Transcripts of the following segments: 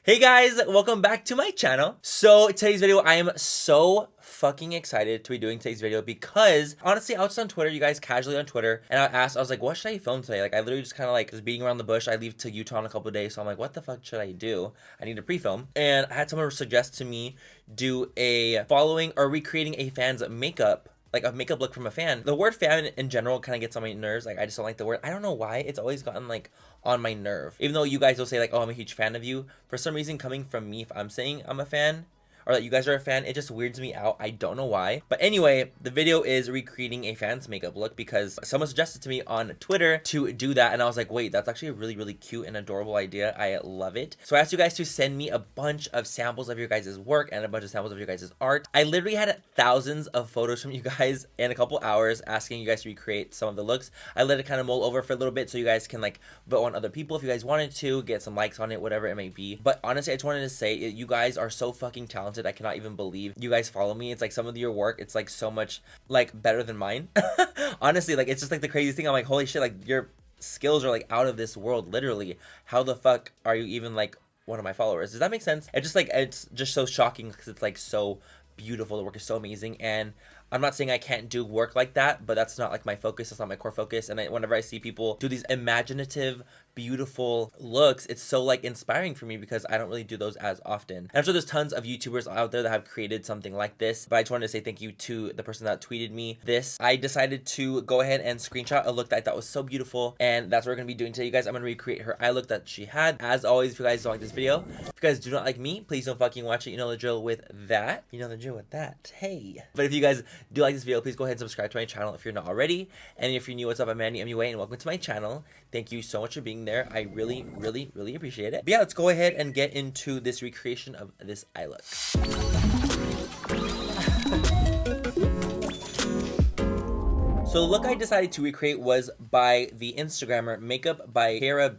Hey guys, welcome back to my channel. So today's video, I am so fucking excited to be doing today's video because honestly, I was just on Twitter, you guys casually on Twitter, and I was like, what should I film today? Like I literally just kind of like was beating around the bush. I leave to Utah in a couple of days, so I'm like, what the fuck should I do? I need to pre-film. And I had someone suggest to me do a following or recreating a fan's makeup, like a makeup look from a fan. The word fan in general kind of gets on my nerves. Like I just don't like the word. I don't know why. It's always gotten like on my nerve. Even though you guys will say like, oh, I'm a huge fan of you. For some reason, coming from me, if I'm saying I'm a fan or that you guys are a fan, it just weirds me out. I don't know why. But anyway, the video is recreating a fan's makeup look because someone suggested to me on Twitter to do that. And I was like, wait, that's actually a really, really cute and adorable idea. I love it. So I asked you guys to send me a bunch of samples of your guys' work and a bunch of samples of your guys' art. I literally had thousands of photos from you guys in a couple hours asking you guys to recreate some of the looks. I let it kind of mull over for a little bit so you guys can like vote on other people if you guys wanted to, get some likes on it, whatever it may be. But honestly, I just wanted to say you guys are so fucking talented. I cannot even believe you guys follow me. It's like some of your work, it's like so much like better than mine. Honestly, like it's just like the craziest thing. I'm like, holy shit, like your skills are like out of this world, literally. How the fuck are you even like one of my followers? Does that make sense? It's just like, it's just so shocking because it's like so beautiful. The work is so amazing, and I'm not saying I can't do work like that, but that's not like my focus. That's not my core focus. And whenever I see people do these imaginative, beautiful looks, it's so like inspiring for me because I don't really do those as often. And I'm sure there's tons of YouTubers out there that have created something like this, but I just wanted to say thank you to the person that tweeted me this. I decided to go ahead and screenshot a look that I thought was so beautiful, and that's what we're gonna be doing today, you guys. I'm gonna recreate her eye look that she had. As always, if you guys don't like this video, if you guys do not like me, please don't fucking watch it. You know the drill with that. You know the drill with that. Hey. But if you guys do like this video, please go ahead and subscribe to my channel if you're not already. And if you're new, what's up? I'm MannyMua, and welcome to my channel. Thank you so much for being there. I really, really, really appreciate it. But yeah, let's go ahead and get into this recreation of this eye look. So the look I decided to recreate was by the Instagrammer Makeup by Keira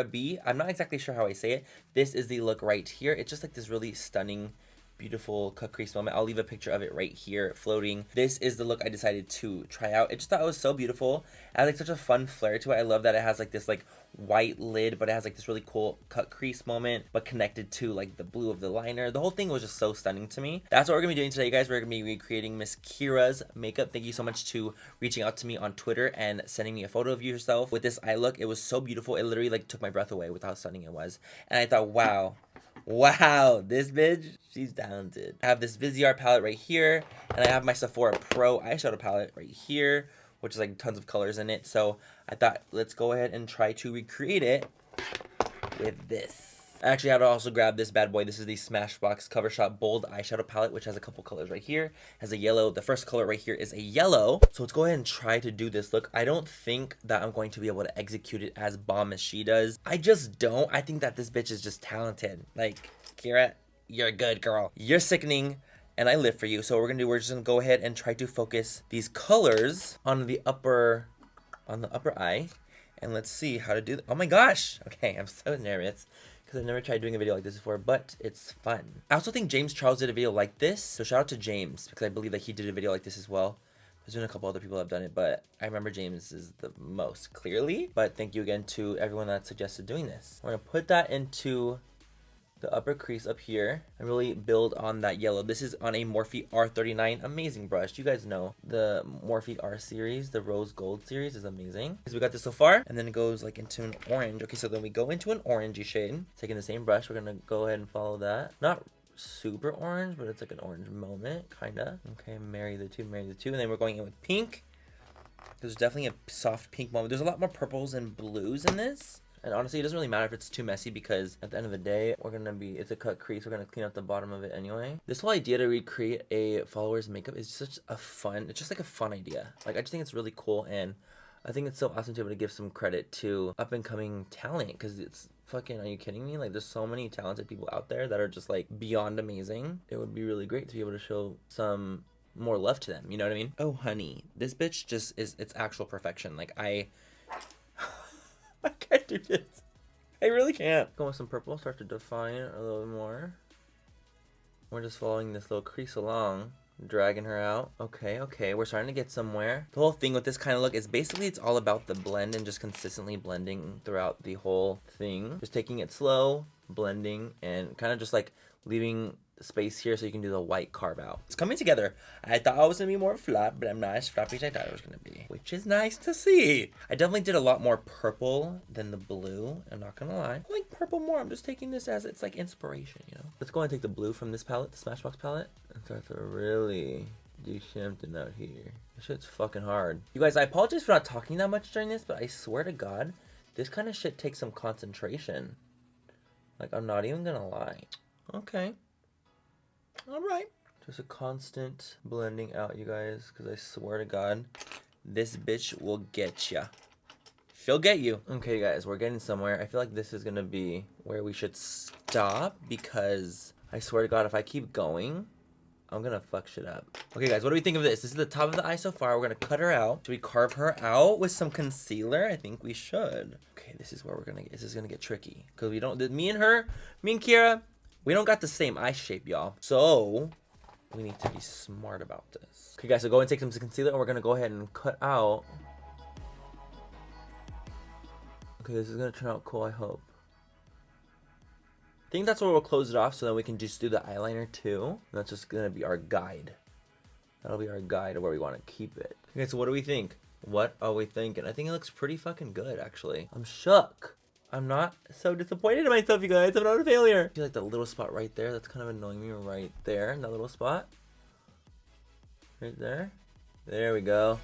B. I'm not exactly sure how I say it. This is the look right here. It's just like this really stunning, beautiful cut crease moment. I'll leave a picture of it right here floating. This is the look I decided to try out. I just thought it was so beautiful. It has like such a fun flair to it. I love that it has like this like white lid, but it has like this really cool cut crease moment, but connected to like the blue of the liner. The whole thing was just so stunning to me. That's what we're gonna be doing today, guys. We're gonna be recreating Miss Keira's makeup. Thank you so much to reaching out to me on Twitter and sending me a photo of yourself with this eye look. It was so beautiful. It literally like took my breath away with how stunning it was. And I thought, wow, this bitch, she's talented. I have this Viseart palette right here, and I have my Sephora Pro eyeshadow palette right here, which is like tons of colors in it. So I thought, let's go ahead and try to recreate it with this. I actually had to also grab this bad boy. This is the Smashbox Cover Shop Bold Eyeshadow Palette, which has a couple colors right here. It has a yellow. The first color right here is a yellow. So let's go ahead and try to do this look. I don't think that I'm going to be able to execute it as bomb as she does. I just don't. I think that this bitch is just talented. Like, Keira, you're a good girl. You're sickening, and I live for you. So what we're just gonna go ahead and try to focus these colors on the upper eye. And let's see how to do that. Oh my gosh. Okay, I'm so nervous, I've never tried doing a video like this before, but it's fun. I also think James Charles did a video like this, so shout out to James, because I believe that he did a video like this as well. There's been a couple other people that have done it, but I remember James is the most clearly. But thank you again to everyone that suggested doing this. We're gonna put that into the upper crease up here and really build on that yellow. This is on a Morphe R39, amazing brush. You guys know the Morphe R series, the rose gold series is amazing. So we got this so far, and then it goes like into an orange. Okay, so then we go into an orangey shade. Taking the same brush, we're gonna go ahead and follow that. Not super orange, but it's like an orange moment, kinda. Okay, marry the two, and then we're going in with pink. There's definitely a soft pink moment. There's a lot more purples and blues in this. And honestly, it doesn't really matter if it's too messy because at the end of the day, it's a cut crease. We're going to clean up the bottom of it anyway. This whole idea to recreate a follower's makeup is such a fun, it's just like a fun idea. Like, I just think it's really cool, and I think it's so awesome to be able to give some credit to up and coming talent, because it's fucking, are you kidding me? Like, there's so many talented people out there that are just like beyond amazing. It would be really great to be able to show some more love to them. You know what I mean? Oh, honey, this bitch just is, it's actual perfection. Like, I can't do this. I really can't. Go with some purple, start to define it a little more. We're just following this little crease along. Dragging her out. Okay, okay, we're starting to get somewhere. The whole thing with this kind of look is basically it's all about the blend and just consistently blending throughout the whole thing. Just taking it slow, blending, and kind of just like leaving space here so you can do the white carve out. It's coming together. I thought I was gonna be more flat, but I'm not as floppy as I thought it was gonna be, which is nice to see. I definitely did a lot more purple than the blue. I'm not gonna lie. I like purple more. I'm just taking this as it's like inspiration, you know. Let's go and take the blue from this palette, the Smashbox palette, and start to really do something out here. This shit's fucking hard. You guys, I apologize for not talking that much during this, but I swear to God, this kind of shit takes some concentration. Like, I'm not even gonna lie. Okay. All right. Just a constant blending out, you guys, because I swear to God, this bitch will get ya. She'll get you. Okay, guys, we're getting somewhere. I feel like this is going to be where we should stop because I swear to God, if I keep going, I'm going to fuck shit up. Okay, guys, what do we think of this? This is the top of the eye so far. We're going to cut her out. Should we carve her out with some concealer? I think we should. Okay, this is where we're going to get, this is going to get tricky because we don't, me and Keira, we don't got the same eye shape, y'all. So we need to be smart about this. Okay, guys, so go and take some concealer and we're going to go ahead and cut out. Okay, this is going to turn out cool, I hope. I think that's where we'll close it off so then we can just do the eyeliner too. And that's just going to be our guide. That'll be our guide of where we want to keep it. Okay, so what do we think? What are we thinking? I think it looks pretty fucking good, actually. I'm shook. I'm not so disappointed in myself, you guys. I'm not a failure. I feel like that little spot right there, that's kind of annoying me right there. That little spot. Right there. There we go.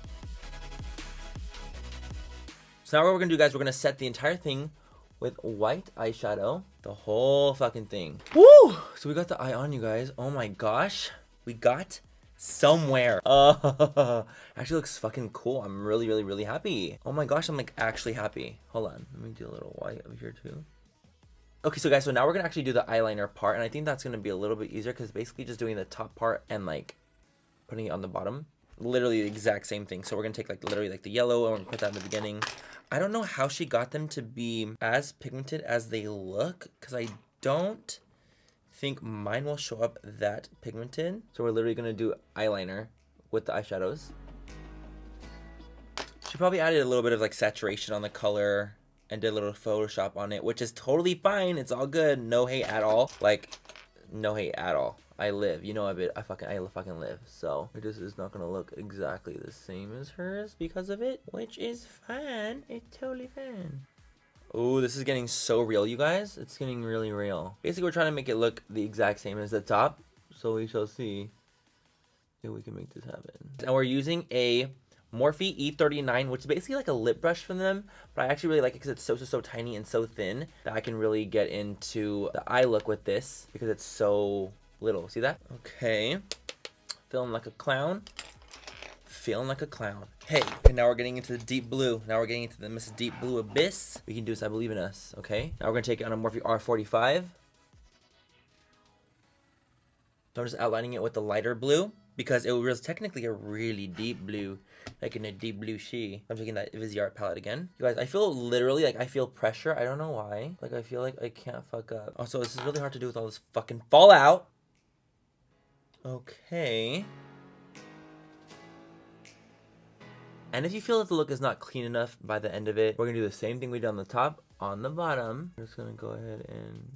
So now what we're going to do, guys, we're going to set the entire thing with white eyeshadow. The whole fucking thing. Woo! So we got the eye on, you guys. Oh my gosh. We got somewhere. Actually looks fucking cool. I'm really, really, really happy. Oh my gosh, I'm like actually happy. Hold on. Let me do a little white over here too. Okay, so guys, so now we're going to actually do the eyeliner part. And I think that's going to be a little bit easier because basically just doing the top part and like putting it on the bottom. Literally the exact same thing. So we're going to take like literally like the yellow and we're going to put that in the beginning. I don't know how she got them to be as pigmented as they look because I don't think mine will show up that pigmented. So we're literally going to do eyeliner with the eyeshadows. She probably added a little bit of like saturation on the color and did a little Photoshop on it, which is totally fine. It's all good. No hate at all. Like, no hate at all. I live, you know, I fucking live. So it just is not gonna look exactly the same as hers because of it, which is fine. It's totally fine. Oh, this is getting so real, you guys. It's getting really real. Basically, we're trying to make it look the exact same as the top. So we shall see if we can make this happen. And we're using a Morphe E39, which is basically like a lip brush from them, but I actually really like it because it's so tiny and so thin that I can really get into the eye look with this because it's so little. See that? Okay. Feeling like a clown. Feeling like a clown. Hey, and now we're getting into the deep blue. Now we're getting into the Miss Deep Blue Abyss. We can do this. I believe in us. Okay. Now we're going to take it on a Morphe R45. So I'm just outlining it with the lighter blue because it was technically a really deep blue, like in a deep blue shea. I'm taking that Viseart palette again. You guys, I feel literally like I feel pressure. I don't know why. Like I feel like I can't fuck up. Also, this is really hard to do with all this fucking fallout. Okay. And if you feel that the look is not clean enough by the end of it, we're going to do the same thing we did on the top, on the bottom. I'm just going to go ahead and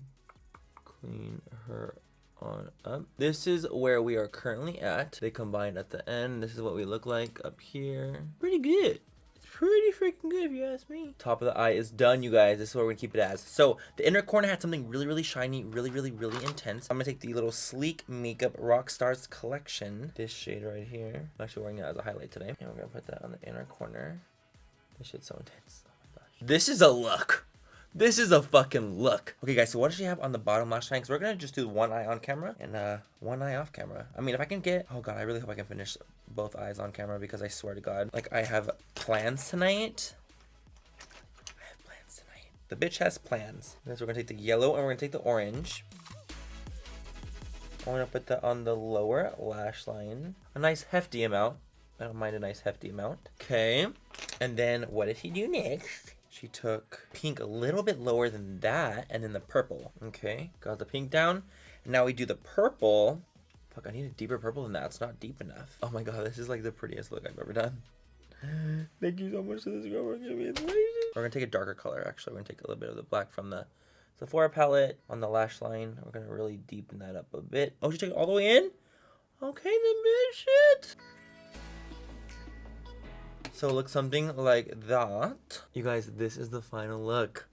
clean her on up. This is where we are currently at. They combined at the end. This is what we look like up here. Pretty good. Pretty freaking good if you ask me. Top of the eye is done, you guys. This is what we're gonna keep it as. So the inner corner had something really shiny, really intense. I'm gonna take the little Sleek Makeup Rockstars collection. This shade right here. I'm actually wearing it as a highlight today. And we're gonna put that on the inner corner. This shit's so intense. Oh my gosh. This is a look. This is a fucking look. Okay, guys, so what does she have on the bottom lash line? Because we're going to just do one eye on camera and one eye off camera. I mean, if I can get... Oh, God, I really hope I can finish both eyes on camera because I swear to God, like, I have plans tonight. The bitch has plans. Okay, so we're going to take the yellow and we're going to take the orange. I'm going to put that on the lower lash line. A nice hefty amount. I don't mind a nice hefty amount. Okay. And then what did she do next? She took pink a little bit lower than that, and then the purple. Okay, got the pink down. And now we do the purple Fuck, I need a deeper purple than that. It's not deep enough. Oh my god, this is like the prettiest look I've ever done. Thank you so much to this girl for giving me inspiration. We're gonna take a darker color, actually. We're gonna take a little bit of the black from the Sephora palette on the lash line. We're gonna really deepen that up a bit. Oh, she took it all the way in? Okay, then bitch, shit. So it looks something like that. You guys, this is the final look.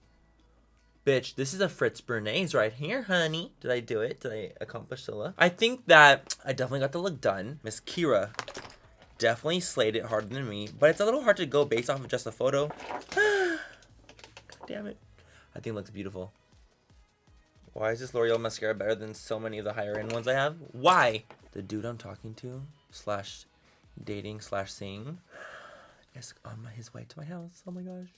Bitch, this is a Fritz Bernays right here, honey. Did I do it? Did I accomplish the look? I think that I definitely got the look done. Miss Keira definitely slayed it harder than me, but it's a little hard to go based off of just a photo. God damn it. I think it looks beautiful. Why is this L'Oreal mascara better than so many of the higher end ones I have? Why? The dude I'm talking to slash dating slash seeing is on his way to my house. Oh my gosh.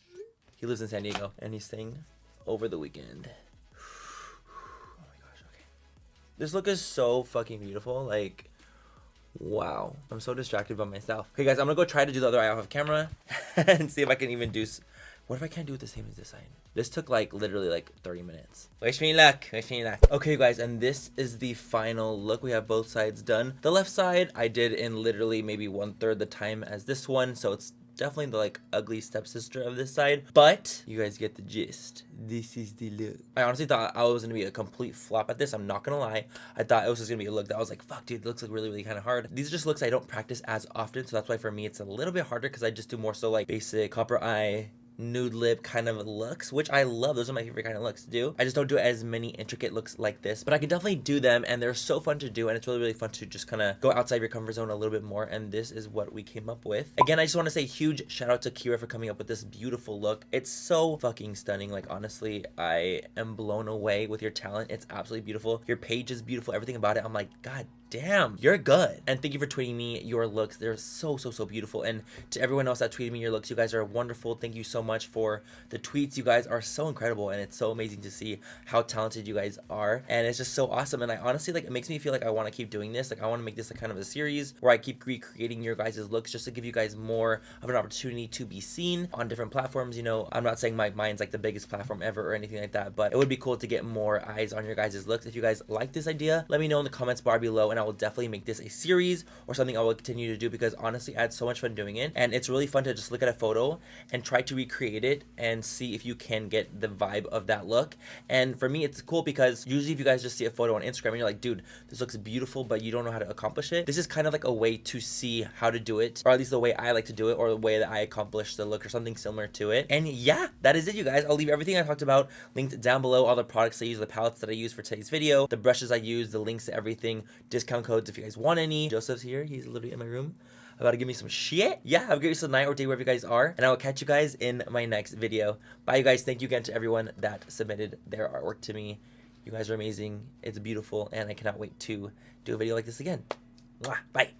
He lives in San Diego and he's staying over the weekend. Oh my gosh, okay. This look is so fucking beautiful. Like, wow. I'm so distracted by myself. Okay, guys, I'm gonna go try to do the other eye off of camera and see if I can even do... What if I can't do it the same as this side? This took like literally like 30 minutes. Wish me luck. Wish me luck. Okay, guys, and this is the final look. We have both sides done. The left side I did in literally maybe 1/3 the time as this one, so it's definitely the like ugly stepsister of this side, but you guys get the gist. This is the look. I honestly thought I was gonna be a complete flop at this. I'm not gonna lie. I thought it was just gonna be a look that I was like, fuck, dude, it looks like really kind of hard. These are just looks I don't practice as often, so that's why for me it's a little bit harder because I just do more so like basic copper eye, nude lip kind of looks, which I love. Those are my favorite kind of looks to do. I just don't do as many intricate looks like this, but I can definitely do them, and they're so fun to do, and it's really fun to just kind of go outside your comfort zone a little bit more, and this is what we came up with. Again, I just want to say huge shout out to Keira for coming up with this beautiful look. It's so fucking stunning. Like, honestly, I am blown away with your talent. It's absolutely beautiful. Your page is beautiful. Everything about it, I'm like, god damn, you're good. And thank you for tweeting me your looks. They're so beautiful. And to everyone else that tweeted me your looks, you guys are wonderful. Thank you so much for the tweets. You guys are so incredible, and it's so amazing to see how talented you guys are, and it's just so awesome. And I honestly, like, it makes me feel like I want to keep doing this. Like, I want to make this a kind of a series where I keep recreating your guys' looks just to give you guys more of an opportunity to be seen on different platforms. You know, I'm not saying mine's like the biggest platform ever or anything like that, but it would be cool to get more eyes on your guys' looks. If you guys like this idea, let me know in the comments bar below, and I will definitely make this a series or something I will continue to do, because honestly I had so much fun doing it, and it's really fun to just look at a photo and try to recreate it and see if you can get the vibe of that look. And for me, it's cool because usually if you guys just see a photo on Instagram and you're like, dude, this looks beautiful, but you don't know how to accomplish it, this is kind of like a way to see how to do it, or at least the way I like to do it, or the way that I accomplish the look, or something similar to it. And yeah, that is it, you guys. I'll leave everything I talked about linked down below, all the products I use, the palettes that I use for today's video, the brushes I use, the links to everything, discount codes if you guys want any. Joseph's here. He's literally in my room about to give me some shit. Yeah, have a great rest of the night or day wherever you guys are, and I will catch you guys in my next video. Bye, you guys. Thank you again to everyone that submitted their artwork to me. You guys are amazing. It's beautiful, and I cannot wait to do a video like this again. Mwah. Bye.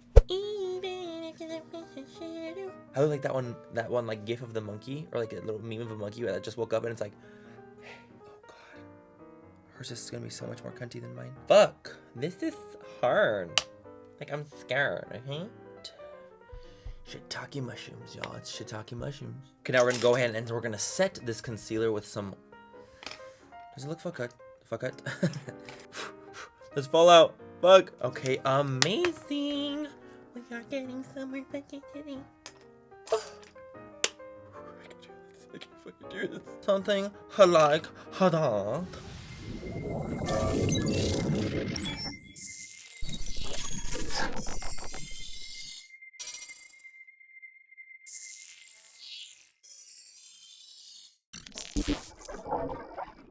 I look like that one like gif of the monkey, or like a little meme of a monkey that just woke up and it's like, oh god, hers is gonna be so much more cunty than mine. Fuck, this is hard. Like, I'm scared, okay? Shiitake mushrooms, y'all. It's shiitake mushrooms. Okay, now we're gonna go ahead and we're gonna set this concealer with some... Does it look fuck out? Fuck out? Let's fall out. Fuck. Okay, amazing. We are getting somewhere, but getting... I can fucking do this. Something like that.